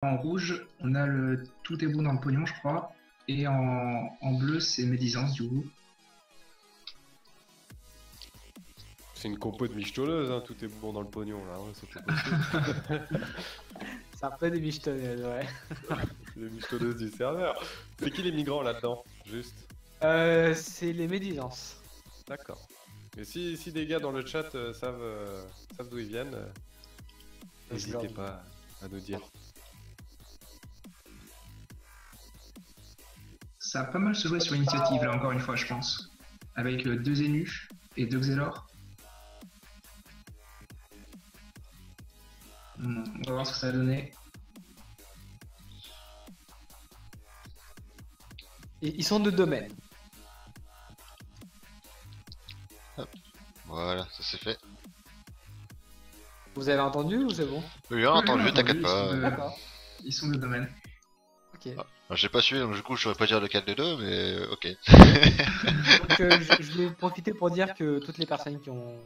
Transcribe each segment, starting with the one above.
En rouge, on a le tout est bon dans le pognon, je crois. Et en bleu, c'est médisance, du coup. C'est une compo de michetonneuse, hein, tout est bon dans le pognon là, hein, c'est pas possible. C'est un peu des michetonneuses, ouais. Les michetonneuses du serveur. C'est qui les migrants là-dedans? Juste. C'est les médisances. D'accord. Mais si des gars dans le chat savent d'où ils viennent, n'hésitez pas à nous dire. Ça a pas mal se jouer sur l'initiative, là, encore une fois, je pense. Avec 2 Zénus et 2 Xelor. On va voir ce que ça va donner. Et ils sont de domaine. Voilà, ça c'est fait. Vous avez entendu ou c'est bon? Oui, on a entendu, t'inquiète pas. D'accord. Ils sont de domaine. Ok. J'ai pas suivi, donc du coup je saurais pas dire lequel des deux, mais ok. Donc je vais profiter pour dire que toutes les personnes qui ont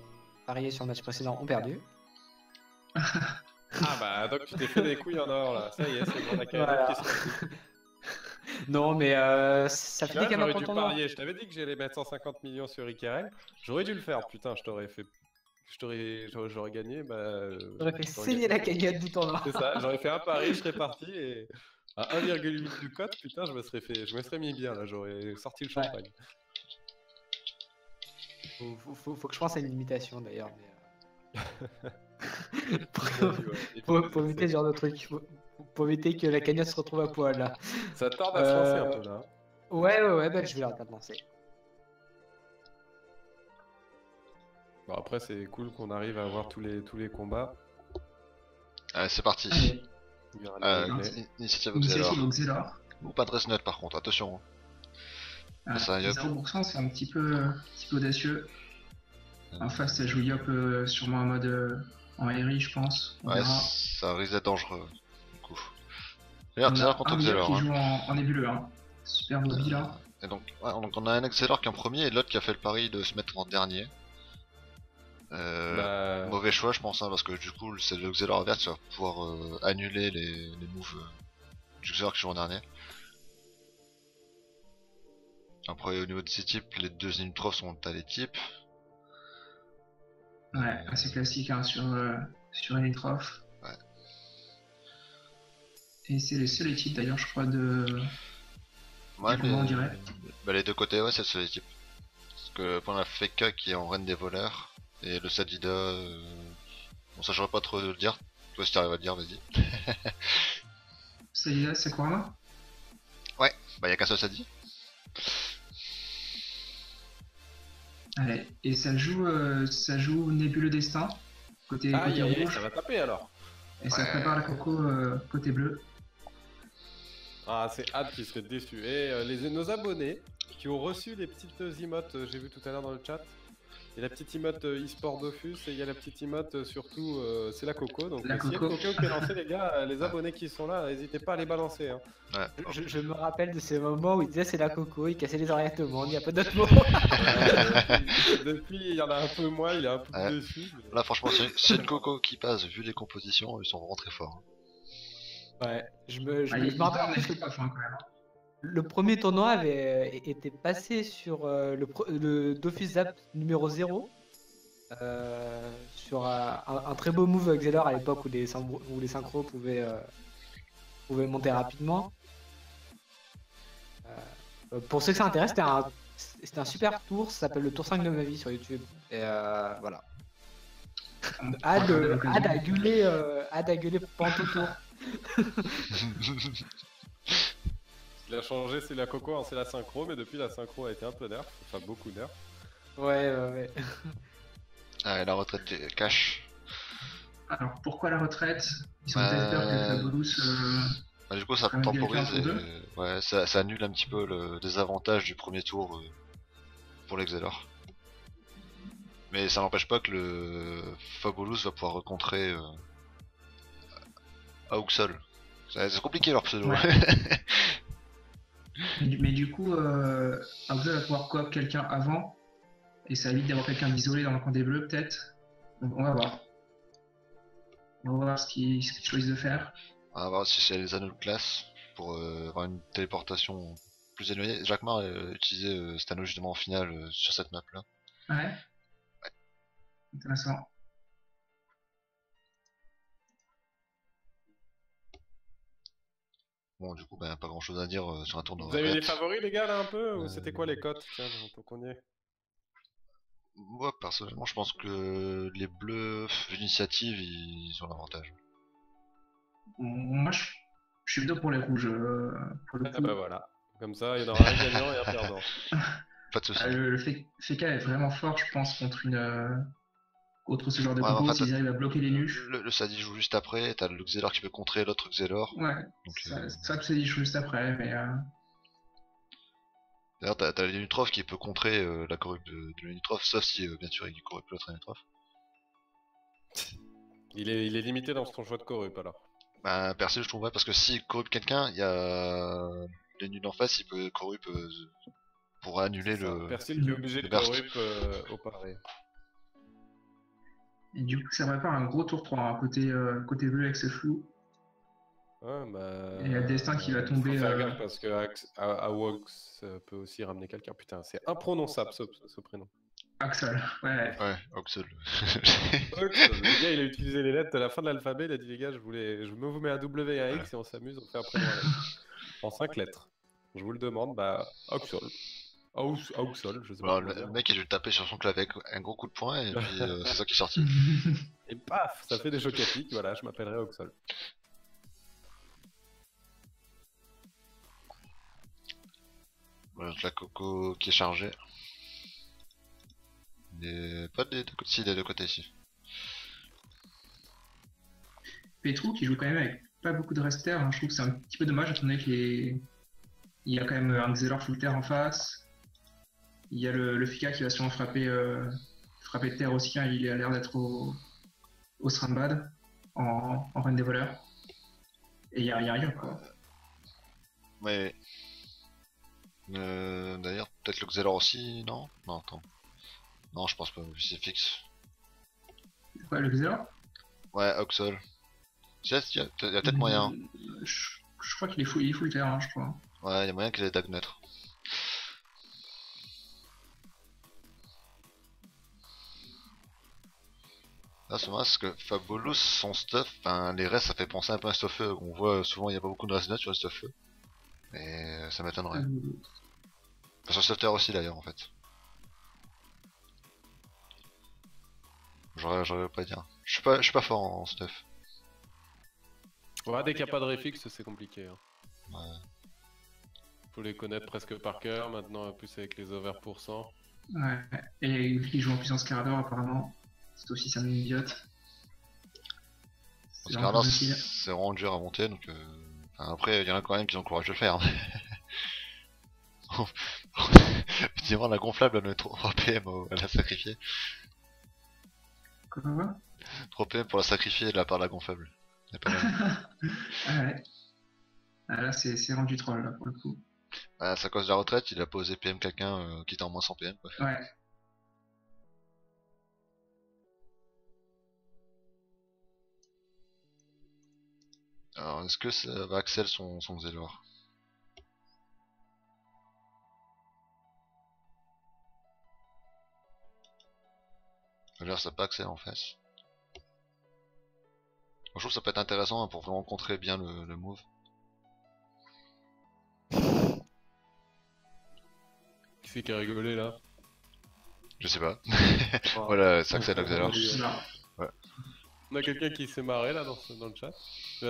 parié sur le match précédent ont perdu. Ah bah donc tu t'es fait des couilles en or là, ça y est, c'est bon, la Voilà. question. Non mais ça fait des canards J'aurais pour dû ton nom. parier, je t'avais dit que j'allais mettre 150 millions sur Ikerel, j'aurais dû le faire, putain, j'aurais gagné, bah... J'aurais fait saigner la cagnotte du tournoi. C'est ça, j'aurais fait un pari, je serais parti et... À 1,8 du code, putain, je me serais mis bien là, j'aurais sorti le champagne. Faut que je pense à une imitation d'ailleurs. Mais, pour éviter ce genre de truc. Pour éviter que la cagnotte se retrouve à poil là. Ça tarde à se lancer un peu là. Ouais, bah, je vais l'arrêter de lancer. Bon après c'est cool qu'on arrive à avoir tous les combats. Allez, c'est parti. Allez. Initiative Initiative Xelor. au Xelor. Ou pas de Resnut par contre, attention. Ça, Yop. 0%, c'est un petit peu audacieux. En face, ça joue Yop sûrement en mode en RI, je pense. On Ouais, verra. ça risque d'être dangereux. Du coup. On D'ailleurs, a Xelor contre un Yop Xelor. qui Hein. joue en nébuleux. Hein. Super mobile là. Et donc on a un Xelor qui est en premier et l'autre qui a fait le pari de se mettre en dernier. Mauvais choix je pense, hein, parce que du coup c'est le Xelor vert qui va pouvoir annuler les moves du Xelor qui joue en dernier. Après au niveau de ces types, les deux Inutrophes sont à les types. Ouais, assez classique hein, sur une Ultroph. Ouais. Et c'est les seuls types d'ailleurs, je crois, de. Ouais, comment on dirait les deux côtés, ouais, c'est le type. Parce que pour la Feka qui est en reine des voleurs, et le Sadida. Bon, ça j'aurais pas trop de le dire. Toi, si t'arrives à le dire, vas-y. C'est quoi là? Ouais, bah y'a qu'un seul Sadi. Allez, et ça joue Nébuleux Destin, côté rouge. Ça va taper alors. Et ça prépare la coco côté bleu. Ah, c'est Ad qui serait déçu. Et nos abonnés qui ont reçu les petites emotes, j'ai vu tout à l'heure dans le chat. Il y a la petite emote eSport Dofus et il y a la petite emote surtout, c'est la coco. Donc La s'il y a coco. une coco qui est lancée, les gars, les abonnés qui sont là, n'hésitez pas à les balancer. Hein. Ouais. Je me rappelle de ces moments où il disait c'est la coco, il cassait les oreilles à tout le monde, il n'y a pas d'autre mot. Depuis, il y en a un peu moins, il est un peu Ouais. déçu. Mais... Là franchement c'est une coco qui passe, vu les compositions, ils sont vraiment très forts. Ouais, je Il me rappelle donne en des plus trucs pas fins, quand même. le premier tournoi avait été passé sur le Dofus Zap numéro 0. Sur un très beau move Xelor à l'époque où les synchros pouvaient monter rapidement. Pour ceux que ça intéresse, c'était un super tour, ça s'appelle le tour 5 de ma vie sur YouTube. Et voilà. Ad a gueulé pendant tout le tour. Ce qu'il a changé, c'est la coco, hein, c'est la synchro, mais depuis la synchro a été un peu nerf, enfin beaucoup nerf. Ouais. Ah, la retraite cash. Alors pourquoi la retraite? Ils ont peut-être peur que Fabulous. Bah, du coup ça quand même temporise quelqu'un pour et ouais, ça annule un petit peu le désavantage du premier tour pour l'Exelor. Mais ça n'empêche pas que le Fabulous va pouvoir recontrer Auxol. C'est compliqué leur pseudo. Ouais. mais du coup, Axel va pouvoir coop quelqu'un avant, et ça évite d'avoir quelqu'un d'isolé dans le coin des bleus, peut-être. Donc on va voir. On va voir ce qu'ils choisissent de faire. On va voir si c'est les anneaux de classe pour avoir une téléportation plus éloignée. Jacquemart utilisait cet anneau justement en finale sur cette map là. Ouais. Intéressant. Bon, du coup, bah, pas grand chose à dire sur un tournoi. Vous avez des favoris, les gars, là, un peu? Ou c'était quoi les cotes? Tiens, pour qu'on y est. Moi, personnellement, je pense que les bleus, l'initiative, ils ont l'avantage. Moi, je suis plutôt pour les rouges, pour le Ah coup. bah voilà. Comme ça, il y en aura un gagnant et un perdant. Pas de soucis. Le Feka est vraiment fort, je pense, contre ce genre de Ouais, combo, en fait, s'ils arrivent à bloquer les nuches. le Sadi joue juste après, t'as le Xelor qui peut contrer l'autre Xelor. Ouais, Donc, c'est ça que c'est dit juste après, mais d'ailleurs, t'as l'Unitrof qui peut contrer la corrupte de l'Unitrof, sauf si, bien sûr, il corrupte l'autre Unitrof. Il est limité dans son choix de corrup alors. Bah, perso, je trouve, ouais, parce que s'il corrupte quelqu'un, il y a le nul en face, il peut corrupt pour annuler le. Persil qui est obligé de le burst. corrup au paré. et du coup, ça prépare un gros tour 3, hein, côté bleu avec ce flou. Ouais, bah. Et il y a Destin qui va tomber, Faut faire gaffe parce que Awox peut aussi ramener quelqu'un. Putain, c'est imprononçable ce prénom. Axel, ouais. Ouais, Oxel. Le gars, il a utilisé les lettres à la fin de l'alphabet. Il a dit, les gars, je me vous mets un W et un X et on s'amuse, on fait un prénom avec. En 5 lettres. Je vous le demande, bah, Auxol. Auxol, je sais pas. Voilà, comment le dire. mec, il a dû taper sur son clavier avec un gros coup de poing, et puis c'est ça qui est sorti. Et paf, ça fait des chocs à pic. Voilà, je m'appellerai Auxol. Voilà, la coco qui est chargée. Pas des deux côtés, si, des deux côtés ici. Petrou qui joue quand même avec pas beaucoup de resters, hein. Je trouve que c'est un petit peu dommage étant donné qu'il y a quand même un Xelor full terre en face. Il y a le Fika qui va sûrement frapper de terre aussi, hein. Il a l'air d'être au Strandbad en reine des voleurs. Et il y a rien quoi. Ouais. D'ailleurs, peut-être le Xelor aussi, non? Non, attends. Non, je pense pas, c'est fixe. Quoi, le Xelor? Ouais, Oxol. Il y a peut-être moyen. Je crois qu'il est full terre, hein, je crois. Ouais, il y a moyen qu'il ait Dagnêtre. Là, c'est marrant parce que Fabulous, son stuff, enfin, les restes, ça fait penser un peu à un stuff feu. On voit souvent, il n'y a pas beaucoup de restes sur le stuff feu. Mais ça m'étonnerait. Enfin, sur le stuff terre aussi d'ailleurs, en fait. J'aurais pas à dire. Je suis pas fort en stuff. Ouais, dès qu'il n'y a pas de réfixe, c'est compliqué. Hein. Ouais. Faut les connaître presque par cœur, maintenant, en plus avec les over %. Ouais, et qui joue en puissance Cardor apparemment. C'est aussi ça idiote. Parce que c'est vraiment dur à monter, donc enfin, après il y en a quand même qui ont le courage de le faire. Effectivement, la gonflable elle met 3 PM à la sacrifier. Quoi? 3 PM pour la sacrifier de la part de la gonflable. Pas mal. Ah ouais. Ah là c'est rendu troll là pour le coup. À sa cause de la retraite, il a posé PM quelqu'un qui était en moins 100 PM. Quoi. Ouais. Alors, est-ce que ça va Axel son Xelor? D'ailleurs, ça pas Axel en face. Je trouve que ça peut être intéressant hein, pour vraiment contrer bien le move. Qui c'est qui a rigolé là? Je sais pas. Voilà, c'est Axel Xelor. Ouais. On a quelqu'un qui s'est marré là dans le chat.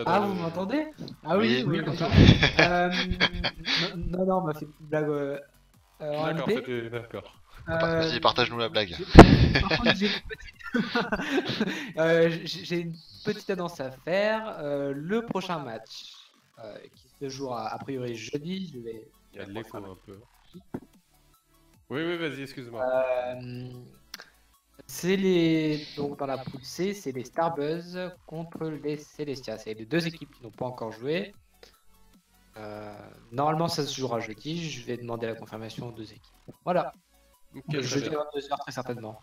Ah, vous m'entendez? Ah oui, Oui, oui, comme ça. non, on m'a fait une blague en D'accord, MP. c'était d'accord. Vas-y, partage-nous la blague. Par contre, j'ai une petite annonce à faire. Le prochain match qui se jouera a priori jeudi, je vais. Il y a de l'écho un peu. Oui, vas-y, excuse-moi. Donc dans la poule C, c'est les Starbuzz contre les Celestia. C'est les deux équipes qui n'ont pas encore joué. Normalement, ça se jouera jeudi. Je vais demander la confirmation aux deux équipes. Voilà. Ok, Jeudi à 22h très certainement.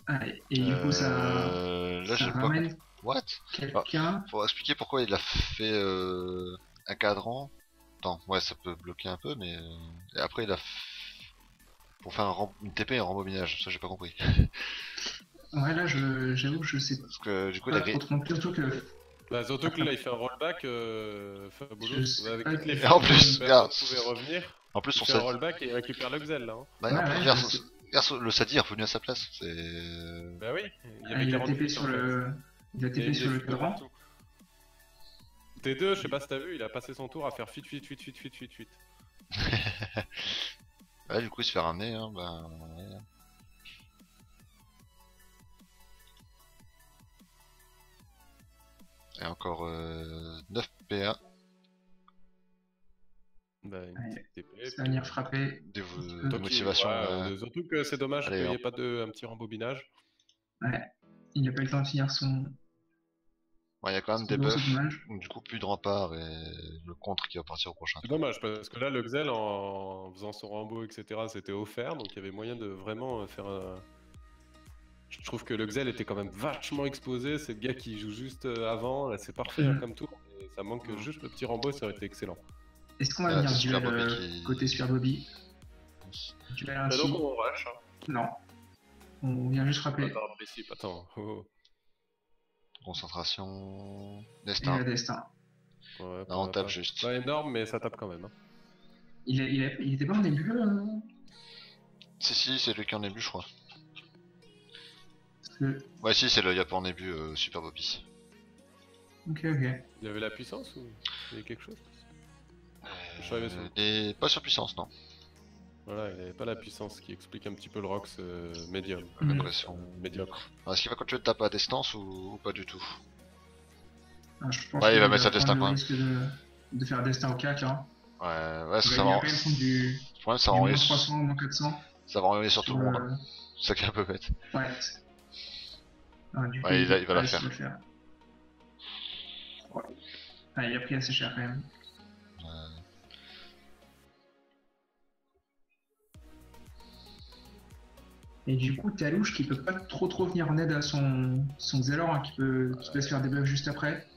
Ah, et du coup ça là, j'ai ramène What? Quelqu'un. Faut expliquer pourquoi il a fait un cadran. Attends, ouais, ça peut bloquer un peu, mais et après il a pour faire une TP et un rembobinage. Ça j'ai pas compris. Ouais, là, j'avoue que je sais Parce que du coup, pas trop non plus, surtout que Bah, surtout que là, il fait un rollback, Fabulous. Je sais Avec pas toutes les du Et en filles plus, que regarde. personne pouvait revenir. En plus, Il on fait sait. un rollback et il récupère le Xel là. Hein. Bah, Ouais, en plus, ouais, regarde, je sais. regarde, le Sadi est revenu à sa place. C'est. Bah oui, il y Ah, avait il a 40 TP feet, sur en fait. le. Il a Il y a TP une sur le défile de cadran. partout. T2, je sais pas si t'as vu, il a passé son tour à faire fit. Ouais, du coup, il se fait ramener. Hein, bah, ouais. Et encore 9 PA. Bah, une Allez, petite TP. Ça va venir frapper. De Donc, motivation. ouais, surtout que c'est dommage Allez, qu'il n'y ait hop. pas de un petit rembobinage. Ouais. Il n'a pas eu le temps de finir son. Ouais, il y a quand même C'est des beau, c'est buffs. dommage. Donc, du coup, plus de rempart et le contre qui va partir au prochain C'est tour. dommage parce que là, le Xel en faisant son Rambo, etc., c'était offert. Donc, il y avait moyen de vraiment faire un. Je trouve que le Xel était quand même vachement exposé. C'est le gars qui joue juste avant. Là, c'est parfait hein, comme tour. Et ça manque juste le petit Rambo, ça aurait été excellent. Est-ce qu'on va Ah, venir c'est Super duel Bobby qui- côté Super Bobby? Duel Bah, ainsi? donc, on rush. Hein. Non. On vient juste frapper. Attends, principe, attends. Oh. Concentration. Et Destin. le destin. Ouais, Non, on tape juste. Pas énorme, mais ça tape quand même. Hein. Il était pas en début Si, c'est lui qui en début, je crois. Parce que... Ouais, si, c'est le Yap en début, Super Bobby. Ok. Il avait la puissance ou il y avait quelque chose? Je suis arrivé sur le- Et pas sur puissance, non. Voilà, il avait pas la puissance qui explique un petit peu le Rox médium. J'ai l'impression. Médiocre. Est-ce qu'il va continuer de taper à distance ou pas du tout? Ah, je pense Ouais, il qu'il va mettre sa prendre destin le quand même. risque de faire destin au CAC. Hein. Ouais, parce que Il ça va va, quand même prendre du, le problème, ça va du moins envoyer, 300, moins 400. ça va envoyer sur tout le monde. le- Hein. C'est ça qui est un peu bête. Ouais. Ah, du coup, Ouais, il va la réussi à faire. le faire. Ouais. Ah, il a pris assez cher quand même. Et du coup, Talouche qui peut pas trop venir en aide à son Xelor, hein, qui peut se faire des buffs juste après.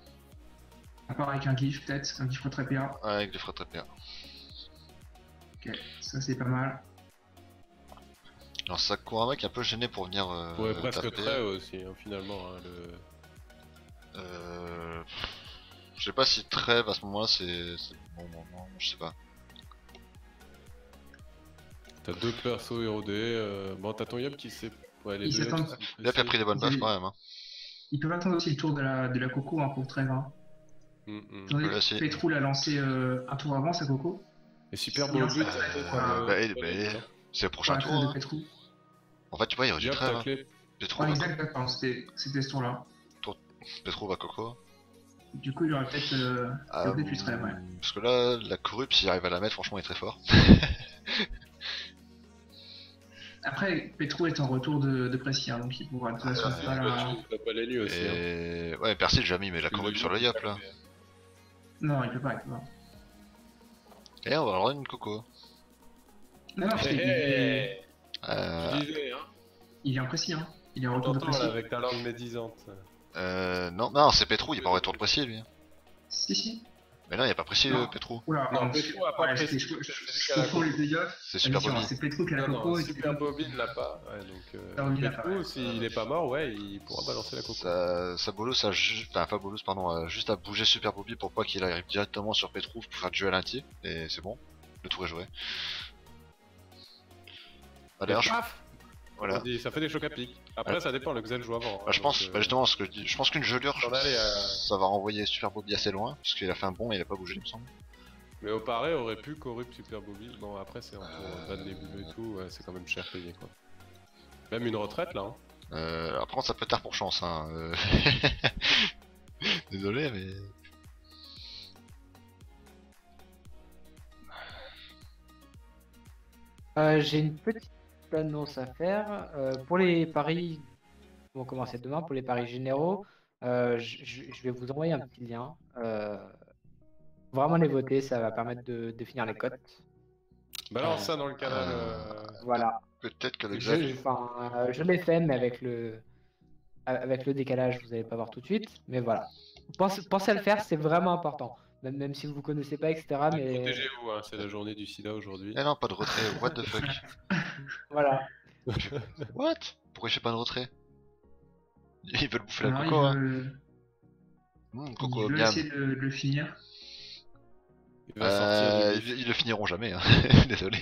À part avec un glyph peut-être, un glyph très PA. Ouais, avec des frais très PA. Ok, ça c'est pas mal. Alors ça court avec un peu gêné pour venir Ouais, presque taper. très aussi, hein, finalement. Hein, Je sais pas si trêve à ce moment-là c'est le bon moment, je sais pas. T'as deux persos érodés. Bon, t'as ton Yop qui s'est. Ouais, les Ils deux s'attendent. Yops qui sont Yap a pris des bonnes Vous buffs avez- quand même. Hein. Ils peuvent attendre aussi le tour de la Coco hein, pour trêve. Hein. Étant donné Là, que c'est- Petrou l'a lancé un tour avant sa Coco. Et super Il beau lance but. la trêve, c'est le pour prochain la tour. trêve de Hein. Petrou. En fait, tu vois, il y aurait du Yop, trêve. ta Hein. clé. Petro Ouais, va exact, pardon, c'était ce tour-là. Petro va Coco. Du coup, il aurait peut-être plus trêve, ouais. Parce que là, la corrupt, s'il arrive à la mettre, franchement, il est très fort. Après, Petrou est en retour de Précis, hein, donc il pourra de toute façon pas la... Il pas les nuits aussi. Hein. Et ouais, Persil, jamais il met la corrupt sur le Yap là. Non, il peut pas, il peut pas. Et on va avoir une Coco. Non, non, Tu disais, hein. il est en Précis, hein. Il est en On retour de t'entend là Précis. avec ta langue médisante. Non, c'est Petro, il est pas en retour de Précis lui. Si. Mais non, il y a pas Précis Non. Petro. Oula, Non, pardon, Petrou a pas ouais, Précis. je confonds les deux Yops. C'est Super Attention, Bobby. c'est Petrou qui a la Non, Coco non, et Super Bobby ne l'a pas. Ouais, Ah oui, il l'a pas, Petrou, ouais. s'il est pas mort, ouais, il pourra balancer la coco. Fabolous a juste à bouger Super Bobby pour pas qu'il arrive directement sur Petro pour faire duel anti. Et c'est bon, le tour est joué. Ah, d'ailleurs, voilà. Ça fait des chocs à pic. Après, ça dépend, le Xel joue avant. Bah, je pense, justement, ce que je dis, je pense qu'une gelure, T'en allais, ça va renvoyer Super Bobby assez loin, parce qu'il a fait un bond et il a pas bougé, il me semble. Mais au pareil, aurait pu corrupt Super Bobby. Bon, après, c'est en bas de nébuleux et tout, ouais, c'est quand même cher payé quoi. Même une retraite là. Hein. Après, ça peut tard pour chance, hein. Désolé, mais. J'ai une petite annonce à faire. Pour les paris, qui vont commencer demain, pour les paris généraux, je vais vous envoyer un petit lien. Vraiment les voter, ça va permettre de définir les cotes. Balance ça dans le canal. Voilà. Peut-être que le Je l'ai fait, mais avec le avec le décalage, vous n'allez pas voir tout de suite, mais voilà. Pensez à le faire, c'est vraiment important. Même si vous ne connaissez pas, etc. Mais Protégez-vous, hein, c'est la journée du sida aujourd'hui. Eh non, pas de retrait, what the fuck. voilà. What? Pourquoi il fait pas de retrait? Ils veulent bouffer la Non, coco, hein. il Coco, veut miam. essayer de le finir. Il va sortir du glyphe. Ils le finiront jamais, hein. Désolé.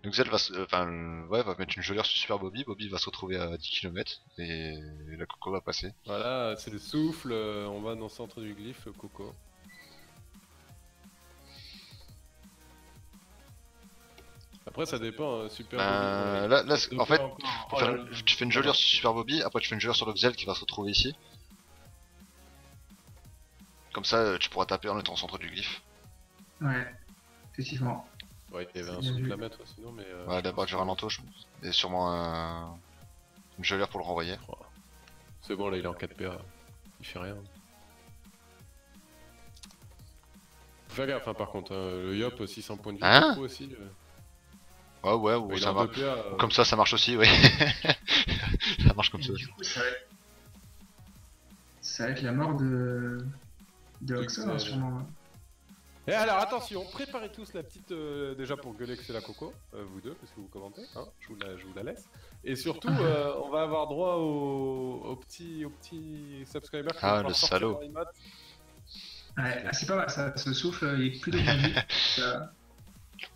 Donc Zell va, va mettre une gelure sur Super Bobby. Bobby va se retrouver à 10 km et la coco va passer. Voilà, c'est le souffle, on va dans le centre du glyphe, Coco. Après ça dépend, Super Bobby. Là, en fait, encore... tu fais une gelure sur Super Bobby, après tu fais une gelure sur le Xel qui va se retrouver ici. Comme ça, tu pourras taper en étant au centre du glyphe. Ouais, effectivement. Ouais, il y avait un souffle à mettre sinon, mais... Ouais, d'abord du ralento, je pense. Et sûrement une gelure pour le renvoyer. Oh. C'est bon, là il est en 4 PA. Il fait rien. Faut faire gaffe, hein, par contre. Le Yop, 600 points de vie, Hein Coco aussi. Ouais, ou Il est ça en va. 2 PA. Comme ça marche aussi, oui. Ça marche comme Et ça. du coup, ça va être la mort de Oxo, hein, sûrement. Et alors attention, préparez tous la petite déjà pour gueuler que c'est la coco, vous deux, parce que vous commentez, hein, je vous la laisse. Et surtout, on va avoir droit aux petits subscribers qui vont Ah, pouvoir le sortir salaud. leur emote. Ouais, c'est pas mal, ça se souffle, il est plus de points de vie.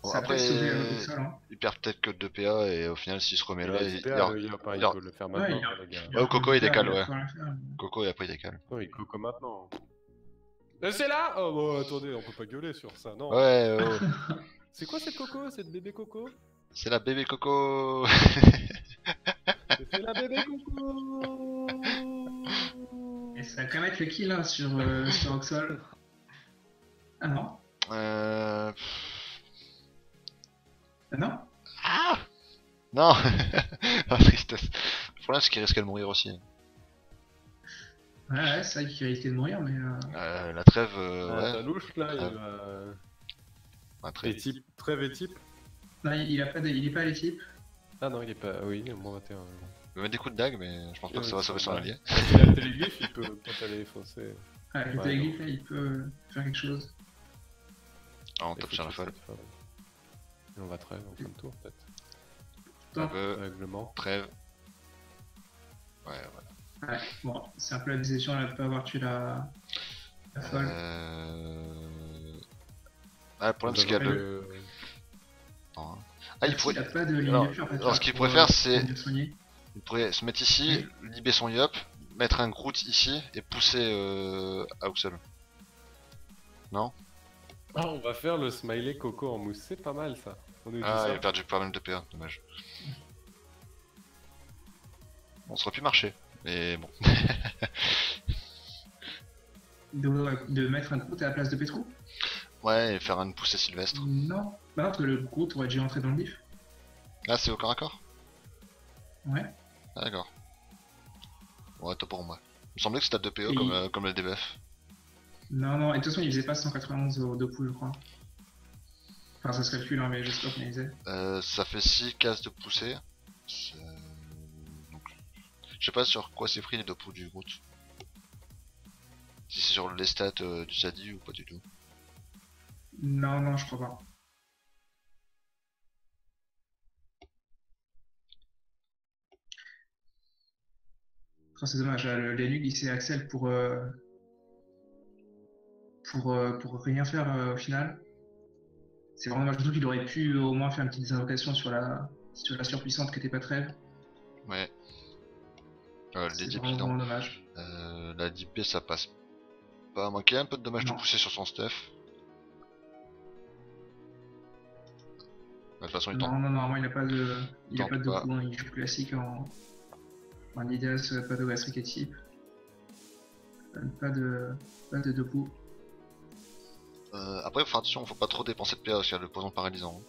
Bon, Ça après, peut sauver Oxo, hein. il perd peut-être que 2 PA et au final, s'il se remet là, Il a 10 PA, le Yop, hein, il peut le faire maintenant, Ouais, les gars. Ouais, Coco, il décale, ouais. pouvoir le faire. Coco et après il décale. Non, il coco maintenant. C'est là. Oh bon, attendez, on peut pas gueuler sur ça, non. Ouais, C'est quoi cette coco, cette bébé coco? c'est la bébé Coco. C'est la bébé coco. Et ça va quand même être le kill hein, sur Oxol. Ah non? Euh... Ah non? Ah non. La tristesse. Le problème c'est qu'il risque de mourir aussi. Ouais, c'est vrai qu'il risquait de mourir, mais. La trêve, Ta ouais. louche là, il Ah. va. La trêve. Trêve et type. Non, il est pas à l'équipe. Ah non, il est pas. Oui, il est moins 21. Il va mettre des coups de dague, mais je pense pas que ça va sauver son allié. Il a le téléglyphe, il peut peut-être aller foncer. Ouais, avec le Ouais, télégraphe, non. là, il peut faire quelque chose. Ah, on tape sur la folle. Et on va trêve, on fait le tour peut-être. Un peu. Règlement. Trêve. Ouais, voilà. Ouais, bon, c'est un peu la déception là, de pas avoir tué la folle. Ah, le problème c'est qu'il y a le. Non, hein. Ah, il pourrait. Il a pas de ligne Alors, de vue en fait. alors, ce qu'il pourrait faire, c'est. Pour soigner. Il pourrait se mettre ici, libérer son Yop, mettre un Groot ici et pousser Auxel. Non? Ah, on va faire le smiley coco en mousse, c'est pas mal ça. On nous dit Ah, ça. il a perdu pas mal de PA, dommage. On serait pu marcher, mais bon. De mettre un Groot à la place de Petro? Ouais, et faire une poussée sylvestre. Non. Bah non, parce que le Groot aurait déjà entré dans le glyphe. Là, c'est au corps à corps? Ouais. Ah, d'accord. Ouais, top pour moi. Il me semblait que c'était à 2 PO Et comme le DBF. Non, non, et de toute façon, il faisait pas 191 au Dopu, je crois. Enfin, ça se calcule, hein, mais j'espère qu'on faisait. Ça fait 6 cases de poussée. Donc, je sais pas sur quoi c'est pris les Dopu du Groot. Si c'est sur les stats du Zadi ou pas du tout. Non, non, je crois pas. Oh, c'est dommage, là, l'Enug il s'est Axel pour rien faire au final. C'est vraiment dommage, surtout qu'il aurait pu au moins faire une petite invocation sur la surpuissante qui était pas trêve. Ouais. Les C'est 10 vraiment, non. vraiment dommage. La 10p ça passe pas à manquer, un peu de dommage de Non. pousser sur son stuff. De toute façon il Non, tente. non, normalement il a pas de Tente pas. coup, hein, il joue classique en Idas, pas de Gastric type. Pas de deux coups. Après faut faire attention, faut pas trop dépenser de PA parce qu'il y a le poison paralysant. Hein.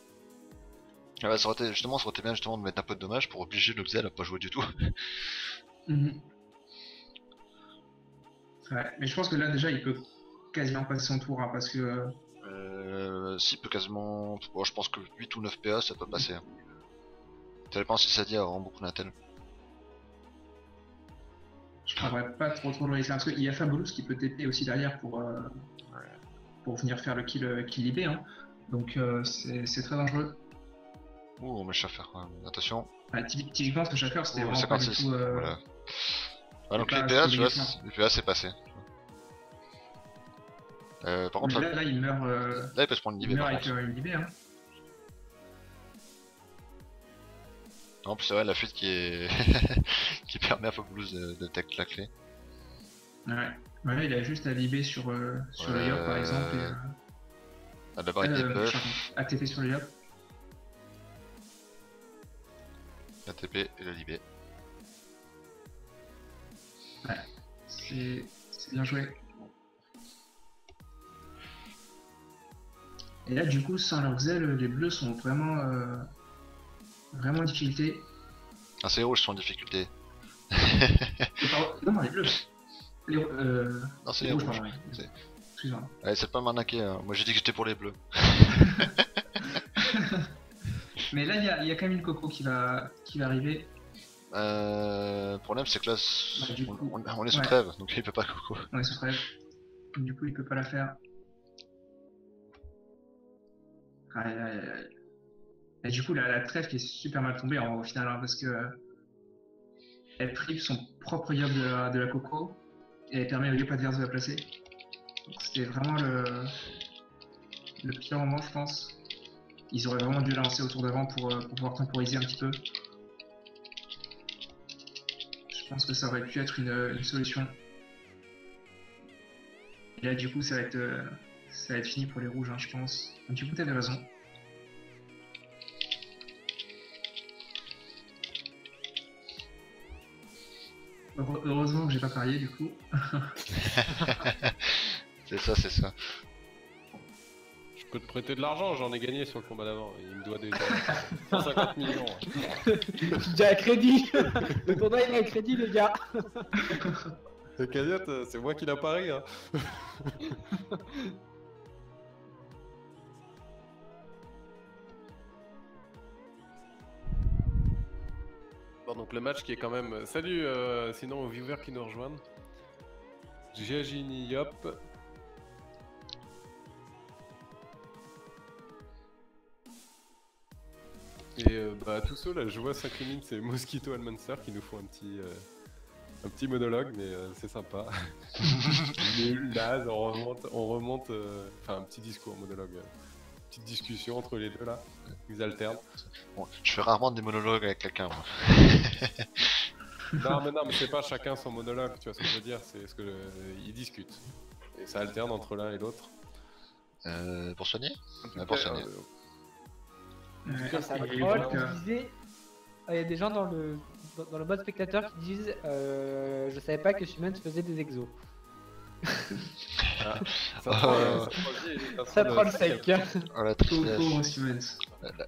Ah bah, ça aurait été bien justement de mettre un peu de dommage pour obliger le Xel à pas jouer du tout. Ouais, mais je pense que là déjà il peut quasiment passer son tour hein, parce que Si peut quasiment. Bon, je pense que 8 ou 9 PA ça peut passer. Hein. Ça dépend si ça dit a vraiment beaucoup d'intel. j'aimerais pas trop le risquer. Parce qu'il y a Fabulous qui peut TP aussi derrière pour venir faire le kill IB. Hein. Donc c'est très dangereux. Ouh, on met Schaffer quand même. Attention. Typiquement, ce que Schaffer, c'était vraiment 56. pas du tout. Voilà. Ah, donc pas l'IPA, tu vois, obligatoire. l'IPA c'est passé. Par contre, Mais là, il meurt. là il peut se prendre une Il IB meurt par avec contre. une IB. Hein. En plus, c'est vrai, la fuite qui est. qui permet à Fabulous de tech la clé. Ouais. Là, il a juste à l'IB sur le Yop par exemple. Et, Ah, d'abord il debuff, à TP sur le Yop. la TP et la LIB. Ouais. C'est bien joué. Et là, du coup, sans leurs ailes, les bleus sont vraiment en difficulté. Ah, c'est les rouges qui sont en difficulté. Non, les bleus. Non, c'est les les rouges, rouges. pardon. C'est- Excuse-moi. Ouais, c'est pas m'arnaquer, hein. Moi j'ai dit que j'étais pour les bleus. Mais là, il y a quand même une coco qui va arriver. Le problème c'est que là, Bah, du coup, on est sous ouais. trêve, donc il peut pas coco. On est sous trêve. Du coup, il peut pas la faire. Aïe, aïe, aïe. Et du coup, la trêve qui est super mal tombée au final, hein, parce que elle prive son propre Yop de la coco et elle permet au Yop adverse de la placer. Donc c'était vraiment le pire moment, je pense. Ils auraient vraiment dû la lancer au tour d'avant pour pouvoir temporiser un petit peu. Je pense que ça aurait pu être une solution. Et là, du coup, ça va être fini pour les rouges, hein, je pense. Du coup, t'avais raison. Heureusement que j'ai pas parié, du coup. C'est ça, c'est ça. Je peux te prêter de l'argent, j'en ai gagné sur le combat d'avant. Il me doit déjà 150 millions. J'ai un crédit. Le tournoi il a un crédit les gars. Le cagnotte, c'est moi qui l'a parié. Hein. Bon, donc le match qui est quand même. Salut, sinon aux viewers qui nous rejoignent. Giagini Yop. Et bah tout seul, là, je vois s'incrimine, c'est Mosquito Almancer qui nous font un petit monologue, mais c'est sympa. Nul, naze, on remonte, enfin un petit discours, monologue, petite discussion entre les deux là, ils alternent. Bon, je fais rarement des monologues avec quelqu'un, moi. Non, mais c'est pas chacun son monologue, tu vois ce que je veux dire, c'est ce que ils discutent. Et ça alterne entre l'un et l'autre. Pour soigner pour soigner. Ça Et troll, donc, il disait. Il y a des gens dans le mode spectateur qui disent je savais pas que Sumens faisait des exos. Ça troll sec. Oh, la pauvre tristesse. Siemens.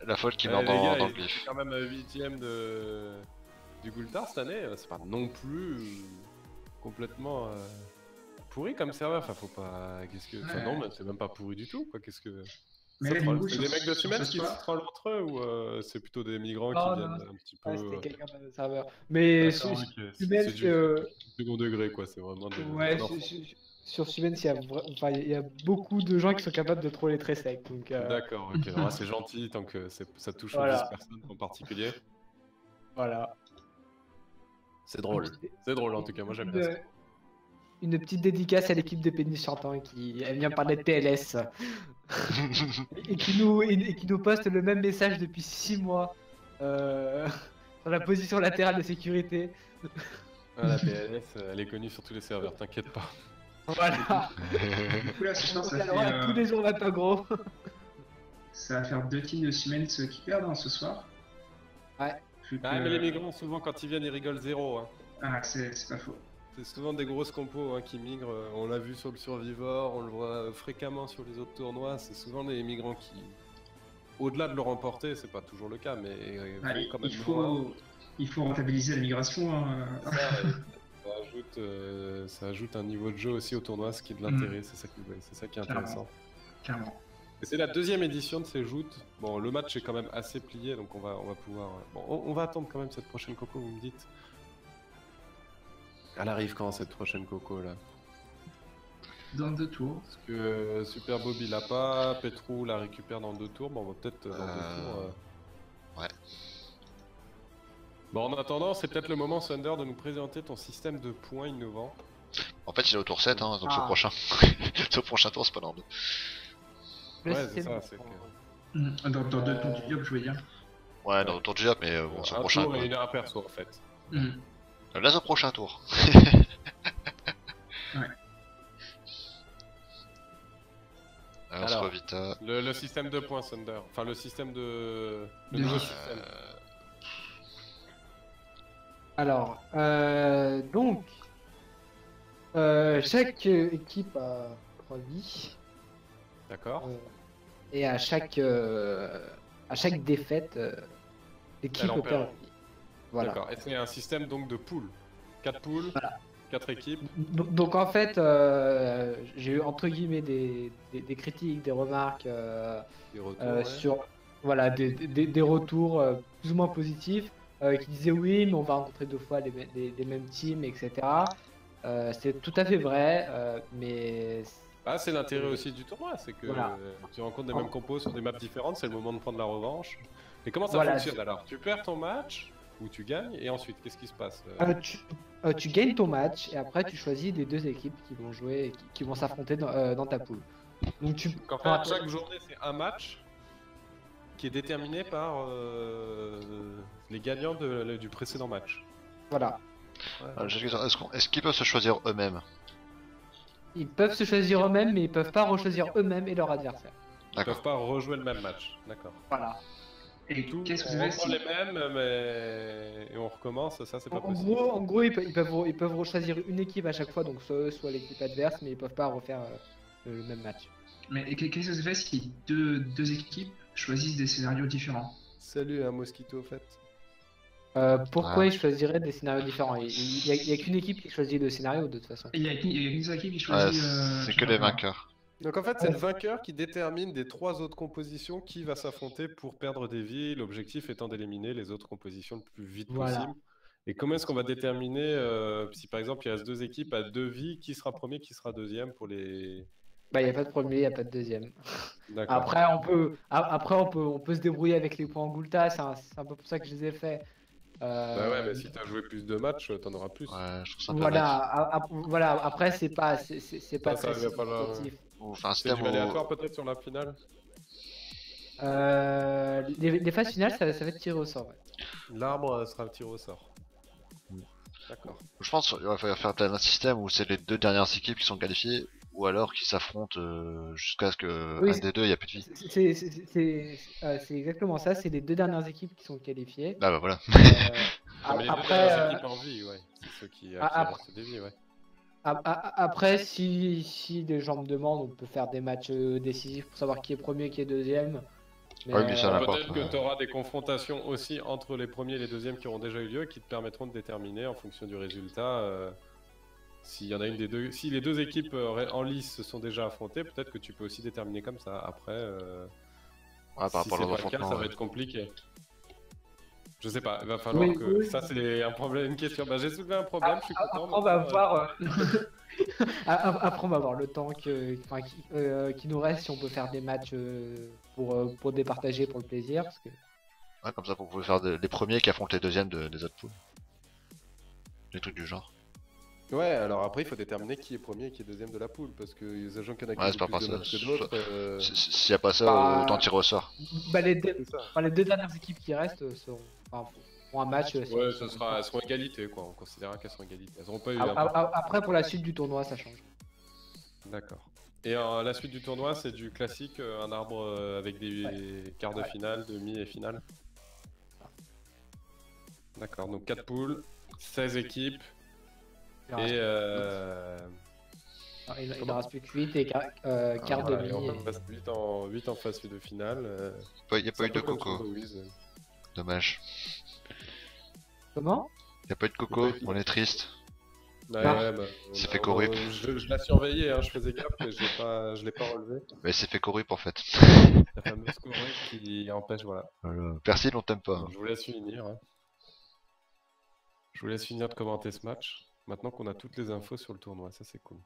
La faute qui Ouais, meurt les gars, dans le il est bif. quand même 8ème du Gultar cette année, c'est pas non plus complètement pourri comme serveur, enfin faut pas... Enfin Ouais. non, mais c'est même pas pourri du tout, quoi, qu'est-ce que... Mais Ça là, troll. du coup, C'est sur- des mecs de sur Siemens ce qui soir- se trollent entre eux ou c'est plutôt des migrants Non, qui non, viennent un petit Ouais, peu... c'était quelqu'un dans le serveur. Mais D'accord, sur ok. Sumens, C'est du second degré quoi, c'est vraiment de... ouais, non. sur Sumens, il y a beaucoup de gens qui sont capables de troller très sec. Donc, D'accord, ok, alors, c'est gentil tant que ça touche Voilà. aux 10 personnes en particulier. voilà. C'est drôle, c'est drôle en tout cas, moi j'aime bien ça. Une petite dédicace à l'équipe de Pénis Chantant qui elle vient parler de PLS et qui nous poste le même message depuis 6 mois sur la position latérale de sécurité. Ah, la PLS, elle est connue sur tous les serveurs, t'inquiète pas. Voilà. Du coup, là, ce soir, On a le droit à tous les jours matin gros. ça va faire 2 teams de Siemens qui perdent hein, ce soir. Ouais. Vu que- Ah, mais les migrants, souvent quand ils viennent, ils rigolent zéro. Hein. Ah, c'est pas faux. C'est souvent des grosses compos hein, qui migrent. On l'a vu sur le Survivor, on le voit fréquemment sur les autres tournois. C'est souvent les migrants qui, au-delà de le remporter, c'est pas toujours le cas, mais Ah, vont quand même loin. il faut rentabiliser la migration. Hein. Ça ajoute un niveau de jeu aussi au tournoi, ce qui est de l'intérêt. C'est ça qui est intéressant. Clairement. Et c'est la deuxième édition de ces joutes. Bon, le match est quand même assez plié, donc on va pouvoir. Bon, on va attendre quand même cette prochaine coco, vous me dites. Elle arrive quand cette prochaine Coco là? Dans 2 tours. Parce que Super Bob il l'a pas, Petrou la récupère dans 2 tours, bon on va peut-être dans 2 tours. Ouais. Bon en attendant, c'est peut-être le moment Thunder de nous présenter ton système de points innovant. En fait, il est au tour 7, hein, donc ce Ah. prochain. Ce prochain tour, c'est pas dans 2. Le Ouais, c'est système- ça, c'est que... Dans 2 tours du job, je veux dire. Ouais, dans le tour du job, mais bon, ce un prochain. tour Quoi. et un perso en fait. Là, ce prochain tour. Ouais. Alors, Alors, Vita. Le système de points Thunder, enfin le système de... Le De nouveau vie. système. Alors, donc, chaque équipe a 3 vies. D'accord. Et à chaque défaite, l'équipe Elle en perd perd. une vie. Voilà. D'accord. Et c'est un système donc de poules. 4 poules, Voilà. 4 équipes. Donc, en fait, j'ai eu entre guillemets des critiques, des remarques Des retours, ouais. sur voilà, des retours plus ou moins positifs qui disaient oui, mais on va rencontrer 2 fois les mêmes teams, etc. C'est tout à fait vrai, mais Ah, c'est l'intérêt aussi du tournoi, c'est que Voilà. tu rencontres des mêmes compos sur des maps différentes, c'est le moment de prendre la revanche. Et comment ça Voilà, fonctionne alors? Tu perds ton match ou tu gagnes et ensuite qu'est-ce qui se passe? tu gagnes ton match et après tu choisis des 2 équipes qui vont jouer, qui vont s'affronter dans ta poule. Donc tu Donc en fait, chaque journée c'est un match qui est déterminé par les gagnants du précédent match. voilà. J'ai une question, est-ce qu'ils peuvent se choisir eux-mêmes? Ils peuvent se choisir eux-mêmes, mais ils peuvent pas rechoisir eux-mêmes et leur adversaire. Ils D'accord. peuvent pas rejouer le même match, d'accord. Voilà. Et Tout, qu'est-ce que vous on avez reprend si... les mêmes, mais et on recommence, ça c'est pas possible. En gros, ils peuvent rechoisir une équipe à chaque fois, donc soit eux, soit l'équipe adverse, mais ils peuvent pas refaire le même match. Mais qu'est-ce que ça fait si deux équipes choisissent des scénarios différents? Salut, un mosquito au fait. Pourquoi Ah. ils choisiraient des scénarios différents? Il y a qu'une équipe qui choisit le scénario de toute façon. Il y a qu'une seule équipe qui Ouais, choisit... c'est que les vainqueurs. Donc en fait, c'est le vainqueur qui détermine des 3 autres compositions qui va s'affronter pour perdre des vies, l'objectif étant d'éliminer les autres compositions le plus vite Voilà. possible. Et comment est-ce qu'on va déterminer, si par exemple il reste 2 équipes à 2 vies, qui sera premier, qui sera deuxième pour les... Bah, il n'y a pas de premier, il n'y a pas de deuxième. D'accord. Après, on peut se débrouiller avec les points Gulta, c'est un peu pour ça que je les ai faits. Bah ouais, mais si t'as joué plus de matchs, t'en auras plus. Ouais, je trouve ça un peu Voilà, après, c'est pas Ça très va pas leur- significatif. bête. Enfin, un C'est système du où... aléatoire peut-être sur la finale. Les phases finales, ça va être tiré au sort. Ouais. L'arbre sera tiré au sort. D'accord. Je pense qu'il va falloir faire peut-être un système où c'est les 2 dernières équipes qui sont qualifiées, ou alors qui s'affrontent jusqu'à ce que Oui, un des deux, il n'y a plus de vie. C'est exactement ça, c'est les 2 dernières équipes qui sont qualifiées. Ah bah voilà. Non, mais les deux Après, dernières équipes en vie, ouais. C'est ceux qui restent des vies, ouais. après, si des gens me demandent, on peut faire des matchs décisifs pour savoir qui est premier, qui est deuxième. Ouais, mais ça n'a pas- Peut-être que tu auras des confrontations aussi entre les premiers et les deuxièmes qui auront déjà eu lieu et qui te permettront de déterminer en fonction du résultat s'il y en a une des deux. Si les 2 équipes en lice se sont déjà affrontées, peut-être que tu peux aussi déterminer comme ça. Après, Ouais, par si rapport c'est aux pas le cas, affrontements. ça va ouais. être compliqué. Je sais pas, il va falloir Oui, que. oui. Ça, c'est un problème, une question. Bah, j'ai soulevé un problème, je suis content. Après, on va maintenant, voir. Après, on va voir le temps qui nous reste si on peut faire des matchs pour départager pour le plaisir. Parce que... Ouais, comme ça, vous pouvez faire les premiers qui affrontent les deuxièmes des autres poules. Des trucs du genre. Ouais, alors après, il faut déterminer qui est premier et qui est deuxième de la poule, parce que sachant qu'il y en a Ouais, qui c'est jouent pas plus de ça. matchs que d'autres. S'il n'y a pas ça, Bah, autant tirer au sort. Bah, les 2 C'est ça. dernières équipes qui restent pour un match. Ouais, elles seront égalité, quoi. On considérera qu'elles seront égalité. Elles n'auront pas eu Après, pour la suite du tournoi, ça change. D'accord. Et la suite du tournoi, c'est du classique, un arbre avec des quarts de finale, demi et finale. D'accord, donc 4 poules, 16 équipes, et Il en reste plus que 8 et quart voilà, demi. et on passe 8 en phase de finale. Il n'y a pas eu de C'est un peu comme coco. sur The Wiz. Dommage. Comment? Il n'y a pas eu de coco, on est triste. Ouais, Ah. ouais, bah, C'est fait corrupt. je l'ai surveillé, hein, je faisais gaffe, mais je l'ai pas relevé. Mais c'est fait corrupt en fait. La fameuse correct qui empêche, voilà. Voilà. Persil, on t'aime pas. Je vous laisse finir. Hein. Je vous laisse finir de commenter ce match. Maintenant qu'on a toutes les infos sur le tournoi, ça c'est cool.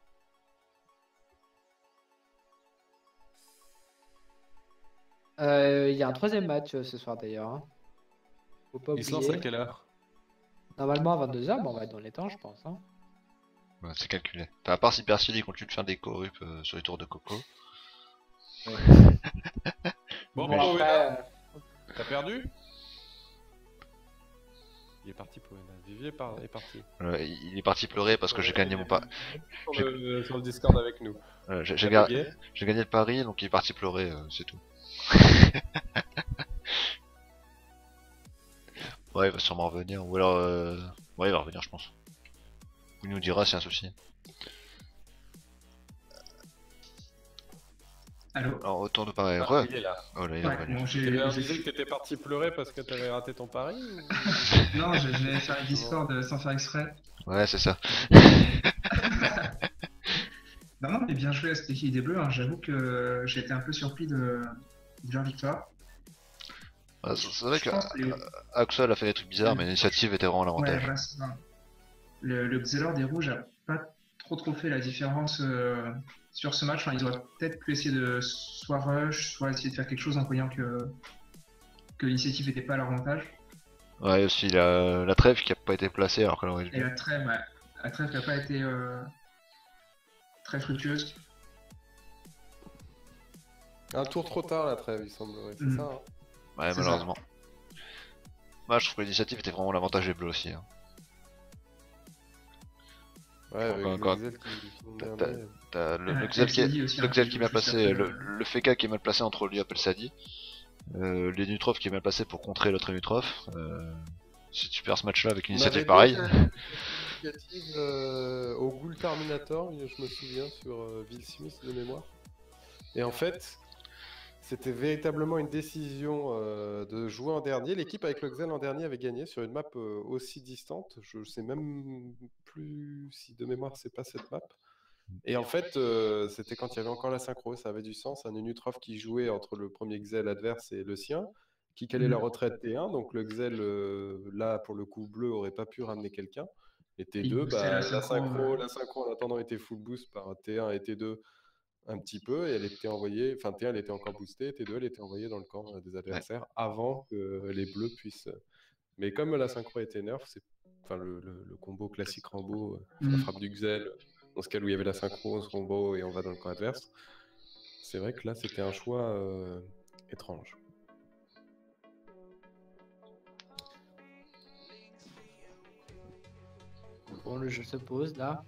Il y a un troisième match ce soir d'ailleurs. Hein. Faut pas Il se lance à oublier. quelle heure? Normalement à 22h, mais on va être dans les temps, je pense. Hein. Ouais, c'est calculé. Enfin, à part si Persili continue de faire des corrupts sur les tours de Coco. Bon, Bon, Powena, après, t'as perdu? Il est parti, Powena. Vivier est parti. Il est parti pleurer parce que j'ai gagné mon pari. Sur le Discord avec nous. J'ai T'as gagné bugué le pari, donc il est parti pleurer, c'est tout. Ouais, il va sûrement revenir. Ou alors... Ouais, il va revenir, je pense. Il nous dira s'il y a un souci. Allô. Alors, autant de pareil. Ah, il est là. Oh là, il est Ouais, revenu. bon, Tu j'ai disais que t'étais parti pleurer parce que t'avais raté ton pari non, j'allais faire le Discord sans faire exprès. Ouais, c'est ça. Non, mais bien joué à cette équipe des Bleus. Hein. J'avoue que j'ai été un peu surpris de leur victoire. Ouais, c'est vrai Je que pense que les- Axel a fait des trucs bizarres, mais l'initiative était vraiment à Ouais, l'avantage. voilà, c'est ça. Le Xelor des Rouges a pas trop fait la différence sur ce match. Enfin, ils auraient peut-être pu essayer de soit rush, soit essayer de faire quelque chose en voyant que l'initiative n'était pas à leur avantage. Ouais, aussi la trêve qui a pas été placée alors qu'elle aurait Et dû. la trêve n'a pas été très fructueuse. Un tour trop tard la trêve, il semblerait, c'est ça hein Ouais, c'est malheureusement. Moi, je trouve que l'initiative était vraiment l'avantage des bleus aussi. Hein. Ouais, avec Encore- le Xel qui finit t'as- dernier. T'as le Ouais, Xel Sadi aussi, le hein, Xel qui qui est joue mal juste placé, après. le FK qui est mal placé entre lui et Sadi. Les Nutrov qui est mal placé pour contrer l'autre Nutrov. Si tu perds ce match là avec une On initiative avait pareille. déjà une initiative, au Ghoul Terminator, je me souviens, sur Will Smith de mémoire. Et en fait, c'était véritablement une décision de jouer en dernier. L'équipe avec le Xel en dernier avait gagné sur une map aussi distante. Je sais même plus si de mémoire c'est pas cette map. Et en fait, c'était quand il y avait encore la synchro, ça avait du sens. Un Unutrof qui jouait entre le premier Xel adverse et le sien, qui calait la retraite T1. Donc le Xel, là, pour le coup, bleu, aurait pas pu ramener quelqu'un. Et T2, boostait la synchro, la synchro en attendant était full boost par T1 et T2 un petit peu. Et elle était envoyée, enfin T1 elle était encore boostée, T2 elle était envoyée dans le camp des adversaires avant que les bleus puissent. Mais comme la synchro était nerf, c'est enfin le combo classique Rambo, la frappe du Xel. Dans ce cas où il y avait la synchro, on se combo et on va dans le camp adverse. C'est vrai que là, c'était un choix étrange. Bon, le jeu se pose là.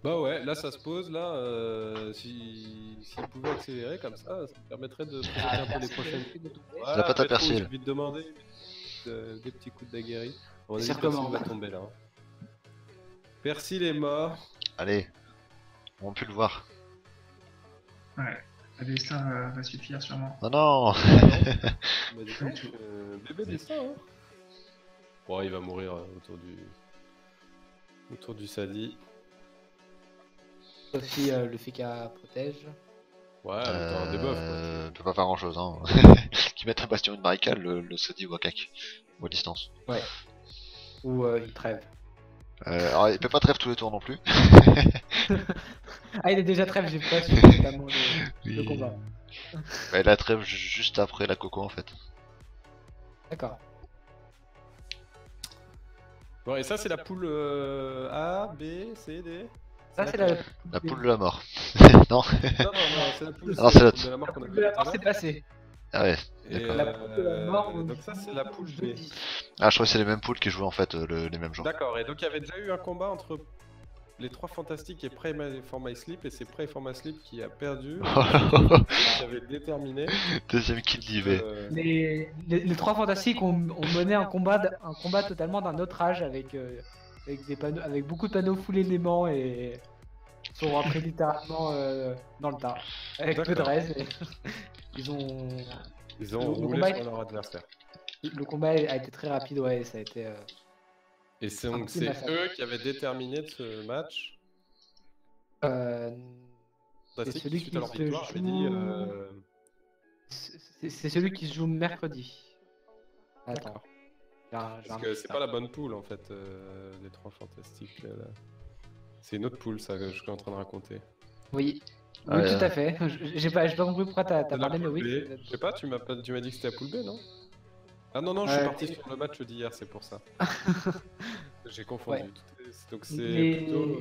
Bah ouais, là ça se pose, là, s'il pouvait accélérer comme ça permettrait de présenter un peu les prochaines. La pâte à persil. J'ai vite demandé des petits coups de daguerri. On a dit C'est que Persil comment va tomber là. Hein. Persil est mort. Allez, on a pu le voir. Ouais, la destin va suffire sûrement. Non, non. Bah, dis donc, bébé destin, hein. Bon, il va mourir autour du Sadi. Sophie, le Fika protège. Ouais, un debuff quoi. Peut pas faire grand chose. Hein. Qui mettent un bastion et une barricade, le Sadi Wakak. Ou à distance. Ouais. Ou il trêve. Alors, il peut pas trêve tous les tours non plus. Ah, il est déjà trêve, j'ai pas su notamment le combat. Ouais, la trêve juste après la coco en fait. D'accord. Bon, et ça, c'est la poule A, B, C, D. Ça, c'est la La poule de la mort. non. Non, c'est la poule Ah, C, c'est la la- poule de la mort qu'on a poule vu de la tout à mort, c'est l'heure. passé. Ah ouais. Et, d'accord. La poule de la mort, donc ça, c'est la poule B. jeudi. Ah, je crois que c'est les mêmes poules qui jouent en fait les mêmes jours. D'accord, et donc il y avait déjà eu un combat entre les trois fantastiques et Pray for My Sleep, et c'est Pray for My Sleep qui a perdu, qui avait déterminé. Deuxième kill d'IV. Les trois fantastiques ont mené un combat totalement d'un autre âge avec des panneaux, avec beaucoup de panneaux full éléments et sont rentrés littéralement dans le tas avec peu de D'accord. reste. Ils ont Ils ont Le roulé combat sur leur adversaire. le combat a été très rapide, ouais, ça a été Et c'est Un donc petit c'est massacre. eux qui avaient déterminé de ce match. Fantastique, celui suite qui à leur se victoire, avait dit. c'est celui qui se joue mercredi. Attends. D'accord. Parce que c'est pas la bonne poule en fait, les 3 fantastiques. Là. C'est une autre poule, ça, que je suis en train de raconter. Oui, Ah, oui, ouais. tout à fait. J'ai pas compris pourquoi t'as C'est la parlé, mais poule oui. B. Je sais pas, tu m'as dit que c'était la poule B, non? Ah non, non, je suis parti sur le match d'hier, c'est pour ça. J'ai confondu. Ouais. Donc c'est Les- plutôt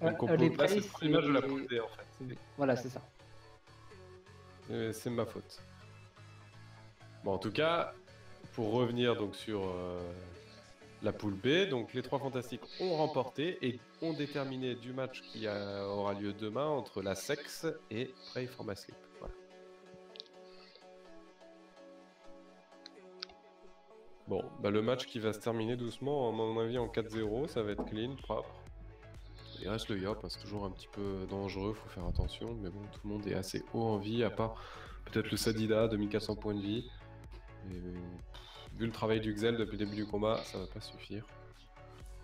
une compo. les Là, c'est le prices, premier match de la c'est- poule B en fait. Voilà, c'est ça. C'est ma faute. Bon, en tout cas, pour revenir donc sur la poule B, donc les 3 fantastiques ont remporté et ont déterminé du match qui aura lieu demain entre la Sex et Pray for My Sleep. Voilà. Bon, bah le match qui va se terminer doucement, à mon avis en 4-0, ça va être clean, propre. Il reste le Yop, hein, c'est toujours un petit peu dangereux, faut faire attention, mais bon, tout le monde est assez haut en vie, à part peut-être le Sadida, 2400 points de vie. Et, vu le travail du Xel depuis le début du combat, ça va pas suffire.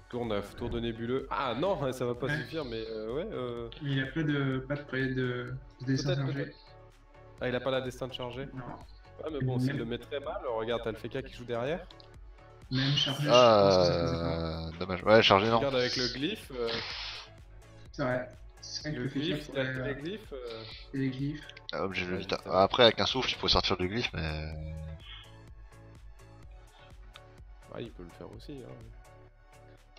Tour 9, tour de nébuleux. Ah non, ça va pas suffire, mais ouais. Il a pas de dessin Peut-être, chargé. Ah, il a pas la destin de charger? Non. Ouais, mais bon, s'il le met très mal, regarde, t'as le FK qui joue derrière. Même chargé, je pense que ça faisait pas. Ah, dommage. Ouais, chargé, non. Regarde avec le glyphe. C'est vrai. C'est vrai que Le le Fekir glyphe, il a pourrait, les glyphes. et les glyphes. Ah, objet de Ouais, vita. putain. Après, avec un souffle, il faut sortir du glyphe, mais. Ouais, il peut le faire aussi. Hein.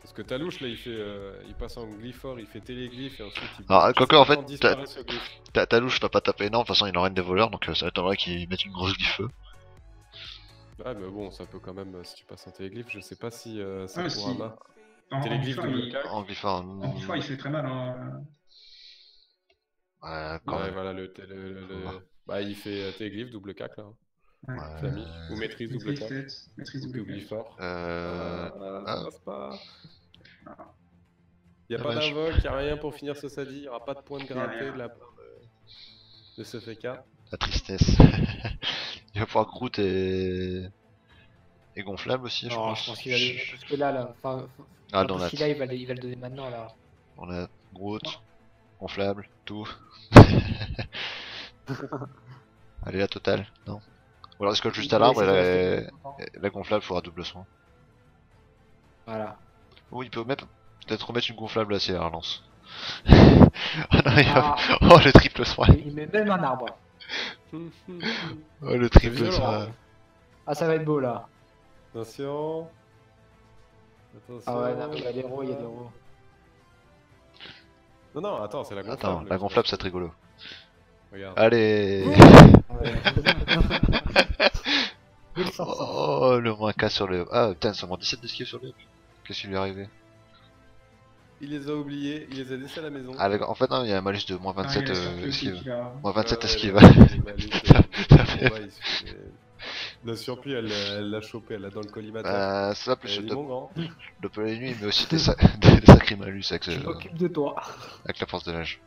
Parce que Talouche, là, il passe en glyphore, il fait téléglyphe et ensuite il Alors, quoique, en fait, disparaît ce glyphe. Talouche va pas taper énorme, de toute façon, il en règne des voleurs, donc ça m'étonnerait qu'ils mettent une grosse glyphe. Ouais, mais bon, ça peut quand même, si tu passes en téléglyphe, je sais pas si ça Ah, pourra si. pas. En Téléglyphe glyphore, double il... cac. En glyphe, en... en glyphore, il fait très mal. Hein. Ouais, quand Ouais, même. voilà, bah, il fait téléglyphe double cac là. Ouais. Ouais. Flamy. Ou maîtrise double Maîtrise cac. peut-être. Maîtrise Ou double cac. glyphore. Ah. Ça passe pas. Y a pas Dommage. d'invoque, y a rien pour finir ce sadi, y aura pas de point de Y a gratté rien. de la part de ce FK. La tristesse. Il va pouvoir Groot et gonflable aussi, je Non, pense. je pense qu'il va le... Parce que là, enfin, Ah, enfin, dans la. d'ici là, il va le donner maintenant, là. On a Groot, gonflable, tout. Allez, la totale, non. Ou alors, est-ce que juste à Il va l'arbre, essayer de rester content. la gonflable fera double soin. Voilà. Ou il peut même peut-être remettre une gonflable assez à la relance. Oh non, oh, le triple soin. Il met même un arbre. Oh, le triple violent, soin. hein. Ah, ça va être beau, là. Attention. Attention. Ah ouais, non, mais il y a des héros, il y a des héros. Non, non, attends, c'est la gonflable. Attends, la gonflable, c'est rigolo. Regarde. Allez. Il sort ça. Oh, le moins K sur le. Ah, putain, seulement 17 d'esquive sur le. Qu'est-ce qui lui est arrivé? Il les a oubliés, il les a laissés à la maison. Ah, en fait, non, il y a un malus de moins 27 Ah, il y a Surpris aussi esquive. qui va- Moins 27 esquive. Ça fait- La surpris, elle l'a chopé, elle l'a dans le collimateur. Ça, plus Elle dit le mon grand. doppel la nuit, mais aussi des sacrés malus avec, Je m'occupe de toi. avec la force de l'âge.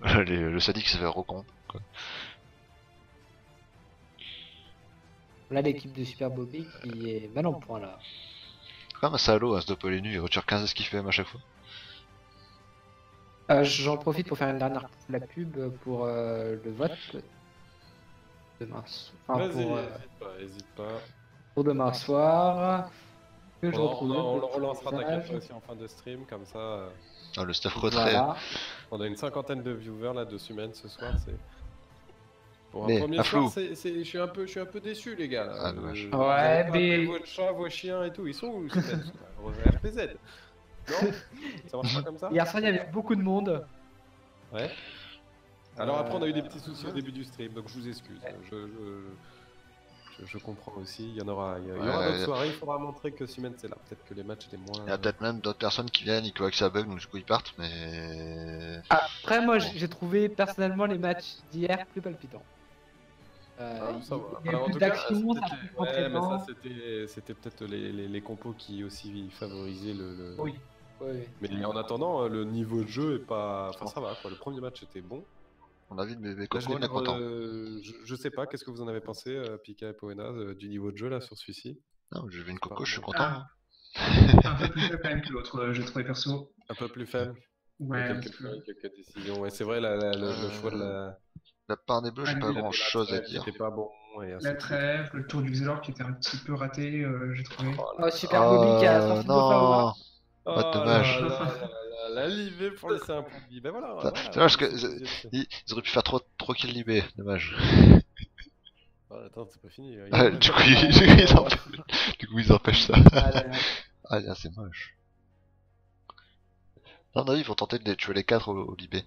Le sadique s'est fait recon. Là, l'équipe de Super Bobby qui est mal en point, là. Comme un salaud, ce doppel la nuit, il retire 15 esquives PM à chaque fois. J'en profite pour faire une dernière la pub pour le vote demain. Enfin, Vas-y, hésite pas. pour demain soir. Que je On retrouve le relancera t'inquiète aussi en fin de stream, comme ça. Ah, le staff retrait. Voilà. On a une cinquantaine de viewers là de semaine ce soir. C'est pour un Mais, premier un soir, flou. je suis un peu déçu les gars. Là. Ah, dommage. Vous Ouais, avez pas mais- appelé vos chats, vos chiens et tout, ils sont où semaine RPZ. Non, ça marche pas comme ça. Hier soir, il y avait beaucoup de monde. Ouais. Alors après on a eu des petits soucis au début du stream, donc je vous excuse. Je comprends aussi. Il y aura d'autres soirées. Il faudra montrer que Siemens est là. Peut-être que les matchs étaient moins. Il y a peut-être même d'autres personnes qui viennent, ils voient que ça bug, donc du coup ils partent, mais. Après, moi, j'ai trouvé personnellement les matchs d'hier plus palpitants. Ça va. Il y a En plus tout cas, d'action, ça c'était- a plus ouais, mais ça d'entraînement. c'était peut-être les compos qui aussi favorisaient le. Oui. Oui. Mais en attendant, le niveau de jeu est pas. Enfin, ça va quoi. Le premier match était bon. On a vu le bébé Là, je Coco, l'ai on est pas- content. je sais pas, qu'est-ce que vous en avez pensé, Pika et Poena, du niveau de jeu là sur celui-ci? Non, j'ai vu une Coco, Pardon. je suis content. Ah, un peu plus faible quand même que l'autre, j'ai trouvé perso. Un peu plus faible. Ouais, un petit quelques peu. paris, quelques décisions. Ouais, c'est vrai, le choix de la. La part des bleus, j'ai Ah, pas oui, grand chose à Qui dire. était pas bon et ainsi La de suite. trêve, le tour du Xelor qui était un petit peu raté, j'ai trouvé. Oh Oh, Super Bobby qui a sorti 2 fois. Non. Oh Bah, là dommage. là là là, la livée pour laisser un point de vie. Ben voilà, C'est voilà. dommage vous que êtes dessus. ils auraient pu faire trop kills libés, dommage. Oh, attends, c'est pas fini. Du coup, ils empêchent ça. Ah, là, c'est moche. Non, non, ils vont tenter de tuer les 4 au libé.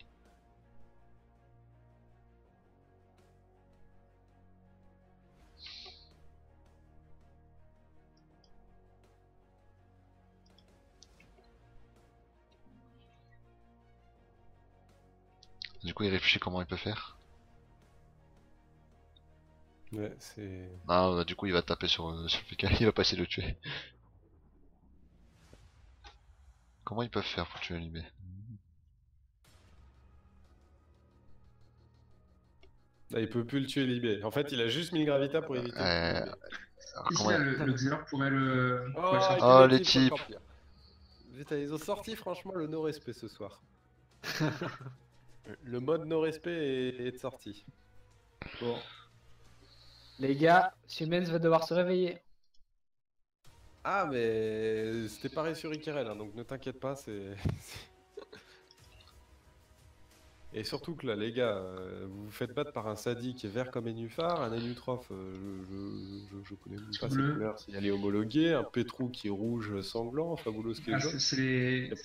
Du coup, il réfléchit comment il peut faire. Ouais, c'est. Non, du coup, il va taper sur le PK, il va pas essayer de le tuer. Comment ils peuvent faire pour tuer un libé? Là, il peut plus le tuer Libé. En fait, il a juste mis le Gravita pour éviter de tuer Libé. Alors, Ici, comment là, le Xelor pourrait le Oh, sortir. Oh, avec les les types. encore pire. Putain, ils ont sorti franchement le no-respect ce soir. Le mode no-respect est sorti. Bon. Les gars, Siemens va devoir se réveiller. Ah, mais c'était pareil sur Ikirel, hein, donc ne t'inquiète pas, c'est. Et surtout que là, les gars, vous vous faites battre par un Sadi qui est vert comme Enufar, un Enutroph, je connais même pas ses Bleu. couleurs, si elle est homologuée, un Petrou qui est rouge sanglant, Fabulos qui est Ah, jaune. c'est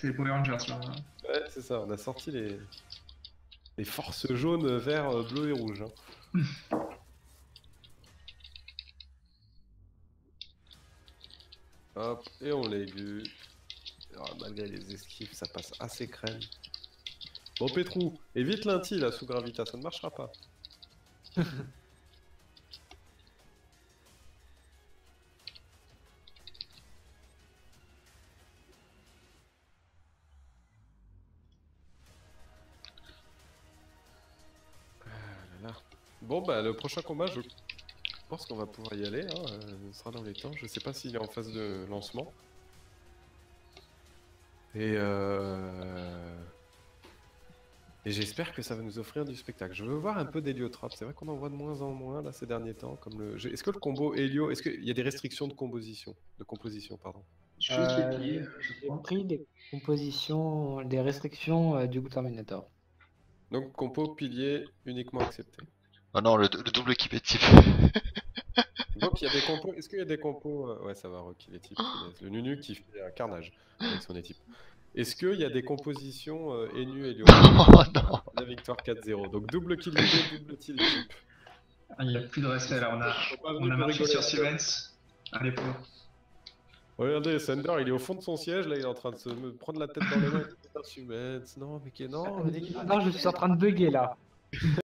les Power Rangers là. Ouais, c'est ça, on a sorti les forces jaunes, vert, bleu et rouge. Hein. Hop, et on l'aigu. Malgré les esquives, ça passe assez crème. Bon, Petrou, évite l'inti là sous Gravita, ça ne marchera pas. Bon, bah, le prochain combat, je pense qu'on va pouvoir y aller. Hein, ce sera dans les temps. Je sais pas s'il est en phase de lancement. Et j'espère que ça va nous offrir du spectacle. Je veux voir un peu d'Héliotrap. C'est vrai qu'on en voit de moins en moins là ces derniers temps. Est-ce que le combo Hélio, est-ce qu'il y a des restrictions de composition, pardon. Je pense qu'il est plié, je J'ai crois. pris des compositions, des restrictions du Terminator. Donc compo pilier uniquement accepté. Oh non, le double équipe est type. Donc il y a des compos. Est-ce qu'il y a des compos ouais, ça va, Rock, il est type. Le Nunu qui fait un carnage avec son équipe. Est-ce qu'il y a des compositions Enu et Lyon? Oh non. La victoire 4-0. Donc double kill libé, double kill équipe. Ah, il n'y a plus de respect là, on a marché sur Siemens. Allez, pour. Regardez, Sander, il est au fond de son siège, là il est en train de se prendre la tête dans les mains. Non, mais non, Non, je suis en train de bugger là.